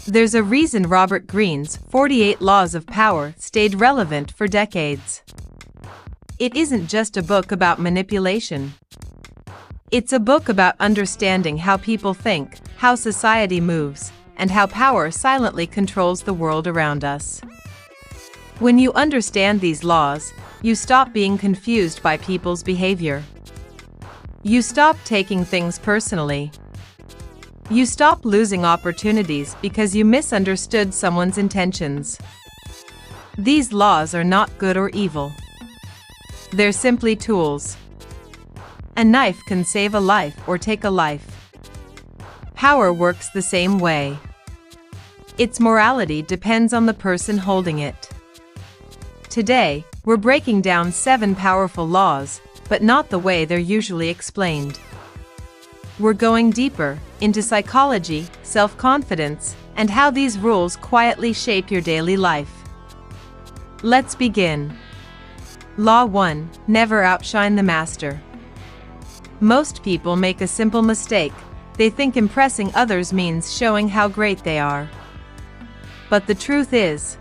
There's a reason Robert Greene's 48 Laws of Power stayed relevant for decades. It isn't just a book about manipulation. It's a book about understanding how people think, how society moves, and how power silently controls the world around us. When you understand these laws, you stop being confused by people's behavior. You stop taking things personally. You stop losing opportunities because you misunderstood someone's intentions. These laws are not good or evil. They're simply tools. A knife can save a life or take a life. Power works the same way. Its morality depends on the person holding it. Today, we're breaking down 7 powerful laws, but not the way they're usually explained. We're going deeper into psychology, self-confidence, and how these rules quietly shape your daily life. Let's begin. Law 1: Never outshine the master. Most people make a simple mistake. They think impressing others means showing how great they are. But the truth is,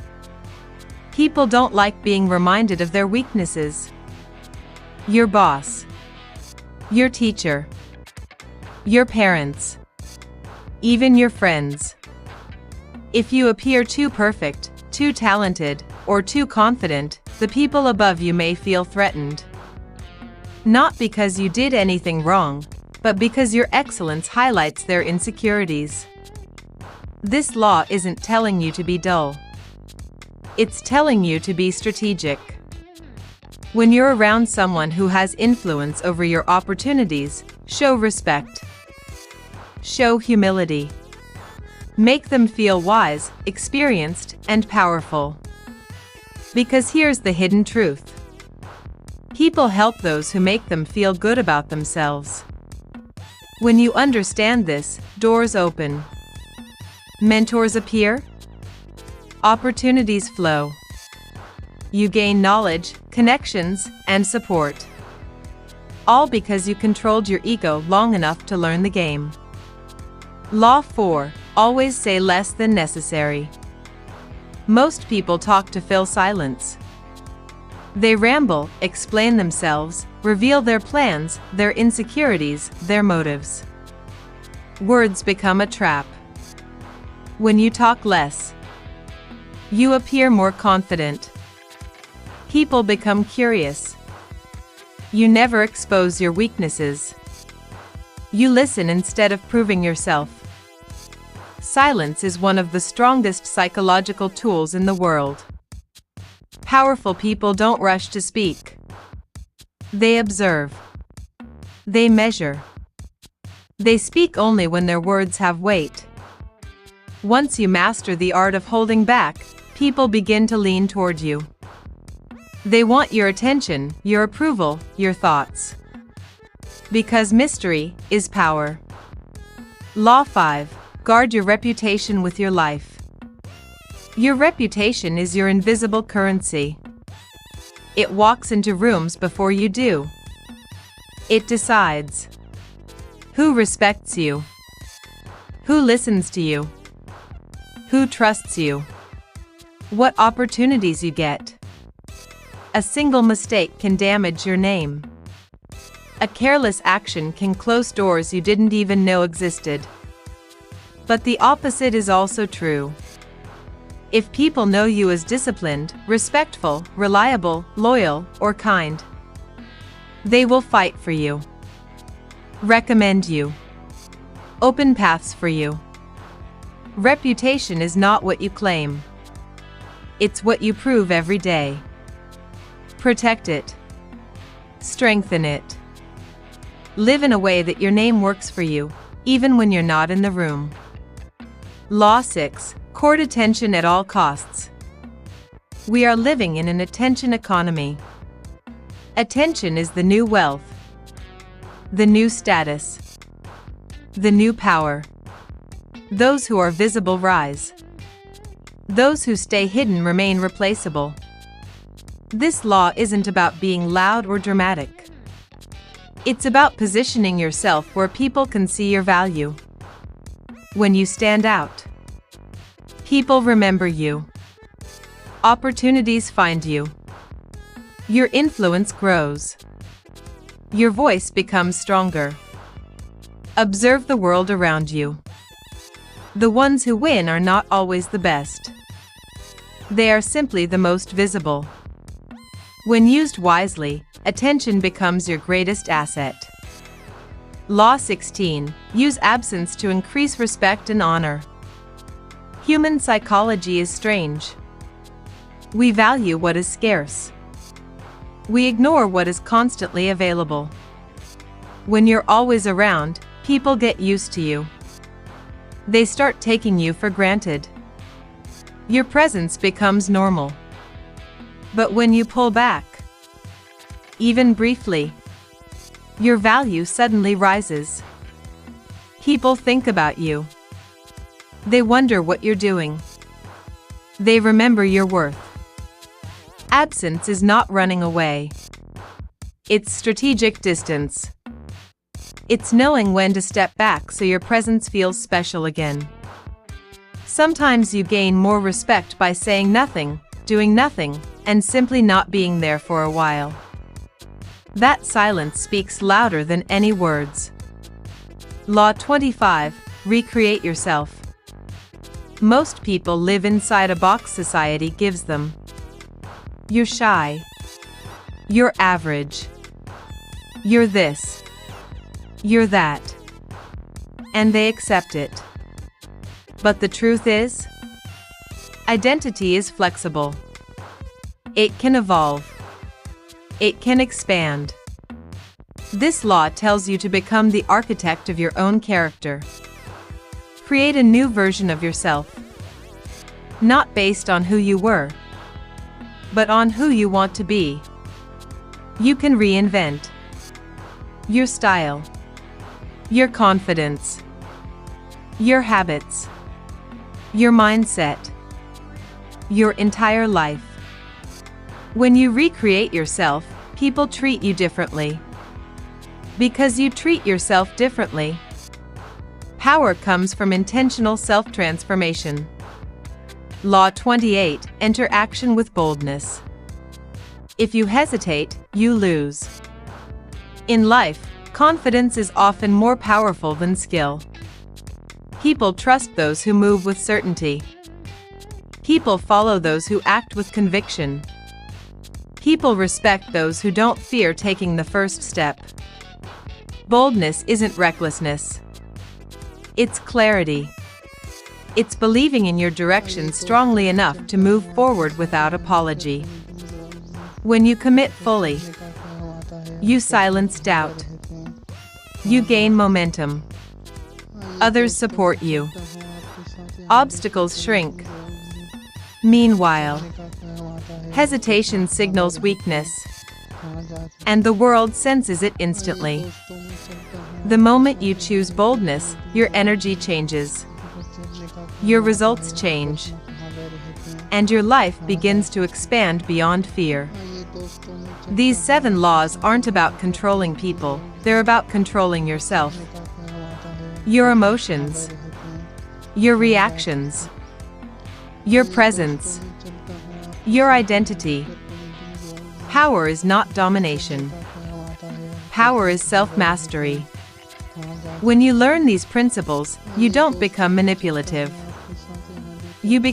people don't like being reminded of their weaknesses. Your boss, your teacher, your parents, even your friends. If you appear too perfect, too talented, or too confident, the people above you may feel threatened. Not because you did anything wrong, but because your excellence highlights their insecurities. This law isn't telling you to be dull. It's telling you to be strategic. When you're around someone who has influence over your opportunities, show respect. Show humility. Make them feel wise, experienced, and powerful. Because here's the hidden truth. People help those who make them feel good about themselves. When you understand this, doors open. Mentors appear. Opportunities flow. You gain knowledge, connections, and support. All because you controlled your ego long enough to learn the game. Law 4: Always say less than necessary. Most people talk to fill silence. They ramble, explain themselves, reveal their plans, their insecurities, their motives. Words become a trap. When you talk less, you appear more confident. People become curious. You never expose your weaknesses. You listen instead of proving yourself. Silence is one of the strongest psychological tools in the world. Powerful people don't rush to speak. They observe. They measure. They speak only when their words have weight. Once you master the art of holding back, people begin to lean toward you. They want your attention, your approval, your thoughts. Because mystery is power. Law 5: Guard your reputation with your life. Your reputation is your invisible currency. It walks into rooms before you do. It decides who respects you, who listens to you, who trusts you, what opportunities you get. A single mistake can damage your name. A careless action can close doors you didn't even know existed. But the opposite is also true. If people know you as disciplined, respectful, reliable, loyal, or kind, they will fight for you, recommend you, open paths for you. Reputation is not what you claim. It's what you prove every day. Protect it. Strengthen it. Live in a way that your name works for you, even when you're not in the room. Law 6: Court attention at all costs. We are living in an attention economy. Attention is the new wealth, the new status, the new power. Those who are visible rise. Those who stay hidden remain replaceable. This law isn't about being loud or dramatic. It's about positioning yourself where people can see your value. When you stand out, People remember you. Opportunities find you. Your influence grows. Your voice becomes stronger. Observe the world around you. The ones who win are not always the best. They are simply the most visible. When used wisely, attention becomes your greatest asset. Law 16. Use absence to increase respect and honor. Human psychology is strange. We value what is scarce. We ignore what is constantly available. When you're always around, people get used to you. They start taking you for granted. Your presence becomes normal. But when you pull back, even briefly, your value suddenly rises. People think about you. They wonder what you're doing. They remember your worth. Absence is not running away. It's strategic distance. It's knowing when to step back so your presence feels special again. Sometimes you gain more respect by saying nothing, doing nothing, and simply not being there for a while. That silence speaks louder than any words. Law 25. Recreate yourself. Most people live inside a box society gives them. You're shy. You're average. You're this. You're that. And they accept it. But the truth is, identity is flexible. It can evolve. It can expand. This law tells you to become the architect of your own character. Create a new version of yourself. Not based on who you were, but on who you want to be. You can reinvent your style, your confidence, your habits, your mindset, your entire life. When you recreate yourself, people treat you differently. Because you treat yourself differently. Power comes from intentional self-transformation. Law 28. Enter action with boldness. If you hesitate, you lose. In life, confidence is often more powerful than skill. People trust those who move with certainty. People follow those who act with conviction. People respect those who don't fear taking the first step. Boldness isn't recklessness. It's clarity. It's believing in your direction strongly enough to move forward without apology. When you commit fully, you silence doubt. You gain momentum. Others support you. Obstacles shrink. Meanwhile, hesitation signals weakness, and the world senses it instantly. The moment you choose boldness, your energy changes. Your results change. And your life begins to expand beyond fear. These 7 laws aren't about controlling people, they're about controlling yourself. Your emotions. Your reactions. Your presence. Your identity. Power is not domination. Power is self-mastery. When you learn these principles, you don't become manipulative. You become